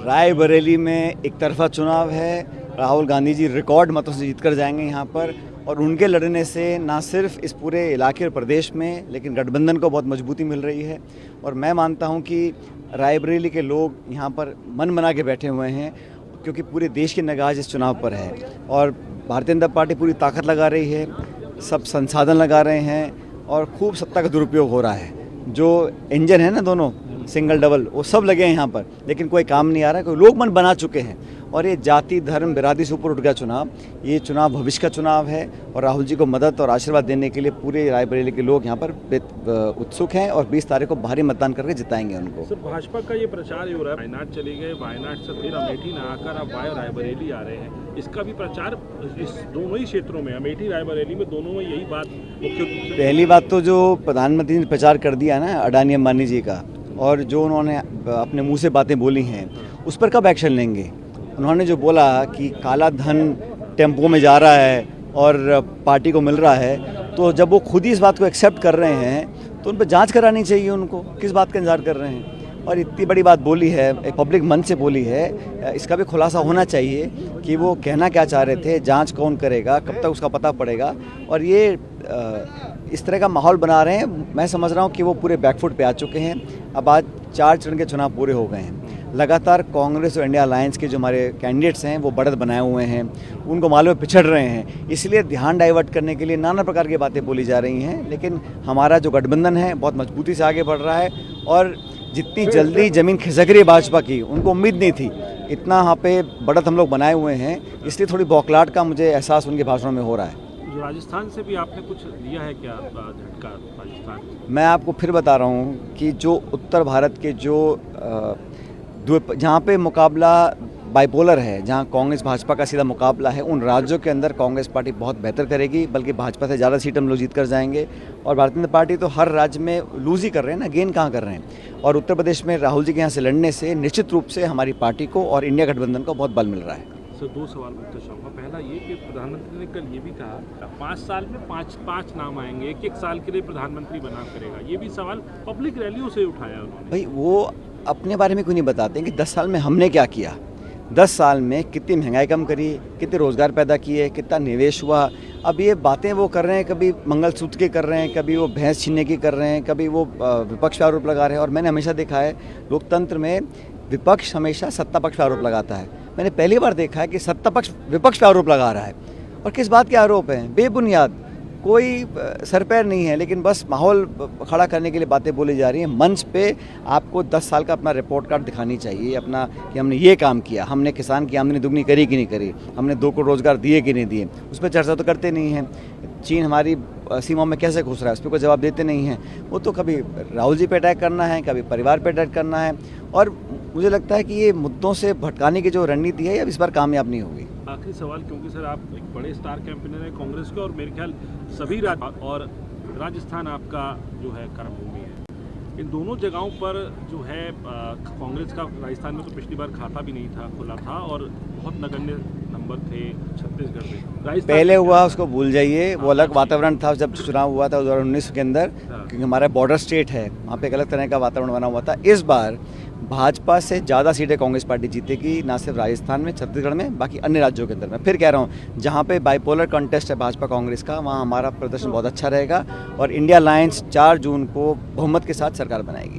रायबरेली में एक तरफा चुनाव है। राहुल गांधी जी रिकॉर्ड मतों से जीतकर जाएंगे यहाँ पर, और उनके लड़ने से ना सिर्फ इस पूरे इलाके और प्रदेश में लेकिन गठबंधन को बहुत मजबूती मिल रही है। और मैं मानता हूँ कि रायबरेली के लोग यहाँ पर मन बना के बैठे हुए हैं, क्योंकि पूरे देश की निगाह इस चुनाव पर है और भारतीय जनता पार्टी पूरी ताकत लगा रही है, सब संसाधन लगा रहे हैं और खूब सत्ता का दुरुपयोग हो रहा है। जो इंजन है ना दोनों सिंगल डबल, वो सब लगे हैं यहाँ पर, लेकिन कोई काम नहीं आ रहा है। कोई लोग मन बना चुके हैं और ये जाति धर्म बिरादरी से ऊपर उठ गया चुनाव। ये चुनाव भविष्य का चुनाव है और राहुल जी को मदद और आशीर्वाद देने के लिए पूरे रायबरेली के लोग यहाँ पर उत्सुक हैं और 20 तारीख को भारी मतदान करके जिताएंगे उनको। सर, भाजपा का ये प्रचार हो रहा है, वायनाड चले गए, वायनाड से फिर अमेठी ना आकर अब रायबरेली आ रहे हैं, इसका भी प्रचार इस दोनों ही क्षेत्रों में, अमेठी रायबरेली में, दोनों में यही बात मुख्य रूप से। पहली बात तो जो प्रधानमंत्री ने प्रचार कर दिया ना अडानी अंबानी जी का, और जो उन्होंने अपने मुंह से बातें बोली हैं, उस पर कब एक्शन लेंगे? उन्होंने जो बोला कि काला धन टेम्पो में जा रहा है और पार्टी को मिल रहा है, तो जब वो खुद ही इस बात को एक्सेप्ट कर रहे हैं तो उन पर जांच करानी चाहिए उनको। किस बात का इंतजार कर रहे हैं? और इतनी बड़ी बात बोली है, एक पब्लिक मंच से बोली है, इसका भी खुलासा होना चाहिए कि वो कहना क्या चाह रहे थे, जांच कौन करेगा, कब तक उसका पता पड़ेगा। और ये इस तरह का माहौल बना रहे हैं। मैं समझ रहा हूँ कि वो पूरे बैकफुट पे आ चुके हैं। अब आज 4 चरण के चुनाव पूरे हो गए हैं। लगातार कांग्रेस और इंडिया अलायंस के जो हमारे कैंडिडेट्स हैं वो बढ़त बनाए हुए हैं, उनको मालूम है पिछड़ रहे हैं, इसलिए ध्यान डाइवर्ट करने के लिए नाना प्रकार की बातें बोली जा रही हैं। लेकिन हमारा जो गठबंधन है बहुत मजबूती से आगे बढ़ रहा है और जितनी जल्दी ज़मीन खिसक रही है भाजपा की, उनको उम्मीद नहीं थी। इतना यहाँ पे बढ़त हम लोग बनाए हुए हैं, इसलिए थोड़ी बौखलाहट का मुझे एहसास उनके भाषणों में हो रहा है। जो राजस्थान से भी आपने कुछ लिया है क्या झटका राजस्थान? मैं आपको फिर बता रहा हूँ कि जो उत्तर भारत के जो जहाँ पे मुकाबला बाइपोलर है, जहाँ कांग्रेस भाजपा का सीधा मुकाबला है, उन राज्यों के अंदर कांग्रेस पार्टी बहुत बेहतर करेगी, बल्कि भाजपा से ज़्यादा सीट हम लोग जीत कर जाएंगे। और भारतीय जनता पार्टी तो हर राज्य में लूज ही कर रहे हैं ना, गेन कहाँ कर रहे हैं। और उत्तर प्रदेश में राहुल जी के यहाँ से लड़ने से निश्चित रूप से हमारी पार्टी को और इंडिया गठबंधन को बहुत बल मिल रहा है। सर, 2 सवाल पूछना चाहूँगा। पहला ये कि प्रधानमंत्री ने कल ये भी कहा 5 साल में 5 नाम आएंगे, एक साल के लिए प्रधानमंत्री बना करेगा। ये भी सवाल पब्लिक रैलियों से उठाया उन्होंने। भाई वो अपने बारे में क्यों नहीं बताते कि 10 साल में हमने क्या किया, 10 साल में कितनी महंगाई कम करी, कितने रोज़गार पैदा किए, कितना निवेश हुआ। अब ये बातें वो कर रहे हैं, कभी मंगलसूत्र की कर रहे हैं, कभी वो भैंस छीनने की कर रहे हैं, कभी वो विपक्ष पर आरोप लगा रहे हैं। और मैंने हमेशा देखा है लोकतंत्र में विपक्ष हमेशा सत्ता पक्ष पर आरोप लगाता है। मैंने पहली बार देखा है कि सत्ता पक्ष विपक्ष पर आरोप लगा रहा है। और किस बात के आरोप हैं? बेबुनियाद, कोई सर पैर नहीं है, लेकिन बस माहौल खड़ा करने के लिए बातें बोली जा रही हैं। मंच पे आपको 10 साल का अपना रिपोर्ट कार्ड दिखानी चाहिए अपना, कि हमने ये काम किया, हमने किसान की आमदनी दुगनी करी कि नहीं करी, हमने 2 करोड़ रोजगार दिए कि नहीं दिए। उस पर चर्चा तो करते नहीं हैं। चीन हमारी सीमाओं में कैसे घुस रहा है, उस पर कोई जवाब देते नहीं हैं। वो तो कभी राहुल जी पे अटैक करना है, कभी परिवार पे अटैक करना है। और मुझे लगता है कि ये मुद्दों से भटकाने की जो रणनीति है, अब इस बार कामयाब नहीं होगी। आखिरी सवाल, क्योंकि सर आप एक बड़े स्टार कैंपेनर है कांग्रेस के, और मेरे ख्याल सभी और राजस्थान आपका जो है कर्मभूमि है, इन दोनों जगहों पर जो है कांग्रेस का राजस्थान में तो पिछली बार खाता भी नहीं था, खुला था और बहुत नगण्य नंबर थे छत्तीसगढ़ में। पहले हुआ उसको भूल जाइए, वो अलग वातावरण था जब चुनाव हुआ था 2019 के अंदर, क्योंकि हमारा बॉर्डर स्टेट है, वहाँ पे एक अलग तरह का वातावरण बना हुआ था। इस बार भाजपा से ज़्यादा सीटें कांग्रेस पार्टी जीतेगी, ना सिर्फ राजस्थान में, छत्तीसगढ़ में, बाकी अन्य राज्यों के अंदर। मैं फिर कह रहा हूँ, जहाँ पे बाइपोलर कॉन्टेस्ट है भाजपा कांग्रेस का, वहाँ हमारा प्रदर्शन बहुत अच्छा रहेगा और इंडिया अलायंस 4 जून को बहुमत के साथ सरकार बनाएगी।